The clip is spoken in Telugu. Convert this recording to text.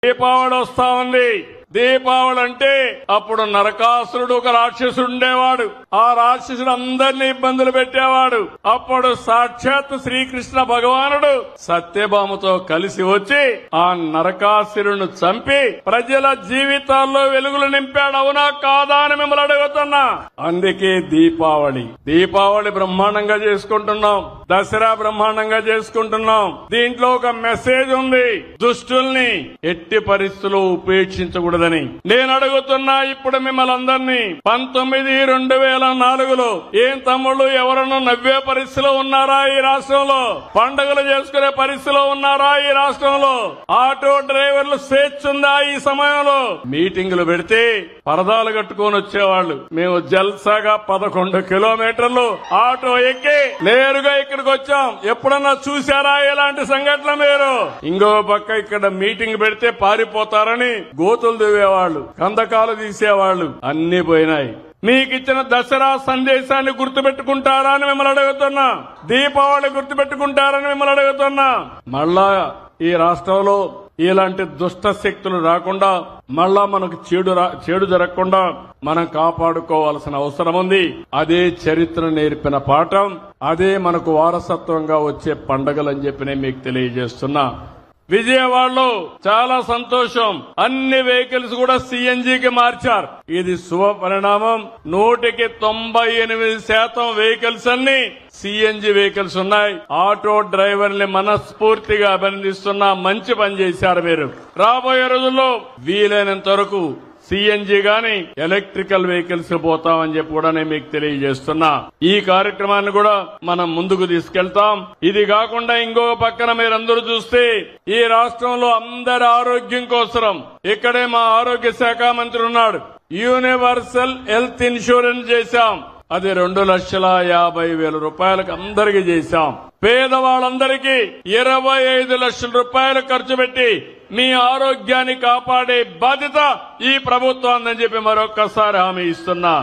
దీపావళి వస్తా ఉంది. దీపావళి అంటే అప్పుడు నరకాసురుడు ఒక రాక్షసుడు ఉండేవాడు. ఆ రాక్షసుడు అందరినీ ఇబ్బందులు పెట్టేవాడు. అప్పుడు సాక్షాత్ శ్రీకృష్ణ భగవానుడు సత్యభామతో కలిసి వచ్చి ఆ నరకాసురుడిని చంపి ప్రజల జీవితాల్లో వెలుగులు నింపాడు. అవునా కాదా అని మిమ్మల్ని అడుగుతున్నా. అందుకే దీపావళి బ్రహ్మాండంగా చేసుకుంటున్నాం. దసరా బ్రహ్మాండంగా చేసుకుంటున్నాం. దీంట్లో ఒక మెసేజ్ ఉంది. దుష్టుల్ని ఎట్టి పరిస్థితుల్లో ఉపేక్షించకూడదని నేను అడుగుతున్నా. ఇప్పుడు మిమ్మల్ని అందరినీ 19/2004లో ఏం తమ్ముళ్ళు ఎవరన్నా నవ్వే పరిస్థితిలో ఉన్నారా ఈ రాష్ట్రంలో? పండుగలు చేసుకునే పరిస్థితిలో ఉన్నారా ఈ రాష్ట్రంలో? ఆటో డ్రైవర్లు స్వేచ్ఛ ఉందా ఈ సమయంలో? మీటింగులు పెడితే పరదాలు కట్టుకొని వచ్చేవాళ్లు. మేము జల్సాగా 11 కిలోమీటర్లు ఆటో ఎక్కి నేరుగా ఇక్కడికి వచ్చాం. ఎప్పుడన్నా చూశారా ఇలాంటి సంఘటన మీరు? ఇంకో పక్క ఇక్కడ మీటింగ్ పెడితే పారిపోతారని గోతులు దువ్వేవాళ్లు, కందకాలు తీసేవాళ్లు అన్ని పోయినాయి. మీకిచ్చిన దసరా సందేశాన్ని గుర్తుపెట్టుకుంటారా అని మిమ్మల్ని అడుగుతున్నా. దీపావళి గుర్తుపెట్టుకుంటారని మిమ్మల్ని అడుగుతున్నా. మళ్ళా ఈ రాష్ట్రంలో ఇలాంటి దుష్ట శక్తులు రాకుండా, మళ్ళా మనకు చెడు జరగకుండా మనం కాపాడుకోవాల్సిన అవసరం ఉంది. అదే చరిత్ర నేర్పిన పాఠం, అదే మనకు వారసత్వంగా వచ్చే పండుగలని చెప్పి నేను మీకు తెలియజేస్తున్నా. విజయవాడలో చాలా సంతోషం. అన్ని వెహికల్స్ కూడా సిఎన్జికి మార్చారు. ఇది శుభ పరిణామం. 98% వెహికల్స్ అన్ని సిఎన్జి వెహికల్స్ ఉన్నాయి. ఆటో డ్రైవర్ని మనస్ఫూర్తిగా అభినందిస్తున్నా. మంచి పని చేశారు మీరు. రాబోయే రోజుల్లో వీలైనంత వరకు సిఎన్జి గాని ఎలక్ట్రికల్ వెహికల్స్ పోతామని చెప్పి కూడా నేను మీకు తెలియజేస్తున్నా. ఈ కార్యక్రమాన్ని కూడా మనం ముందుకు తీసుకెళ్తాం. ఇది కాకుండా ఇంకో పక్కన మీరందరూ చూస్తే ఈ రాష్ట్రంలో అందరి ఆరోగ్యం కోసం ఇక్కడే మా ఆరోగ్య శాఖ మంత్రి ఉన్నాడు. యూనివర్సల్ హెల్త్ ఇన్సూరెన్స్ చేశాం. అది 2,50,000 రూపాయలకు అందరికీ చేశాం. పేదవాళ్ళందరికీ 25 లక్షల రూపాయలు ఖర్చు పెట్టి మీ ఆరోగ్యాన్ని కాపాడే బాధ్యత ఈ ప్రభుత్వాన్ని చెప్పి మరొక్కసారి హామీ ఇస్తున్నా.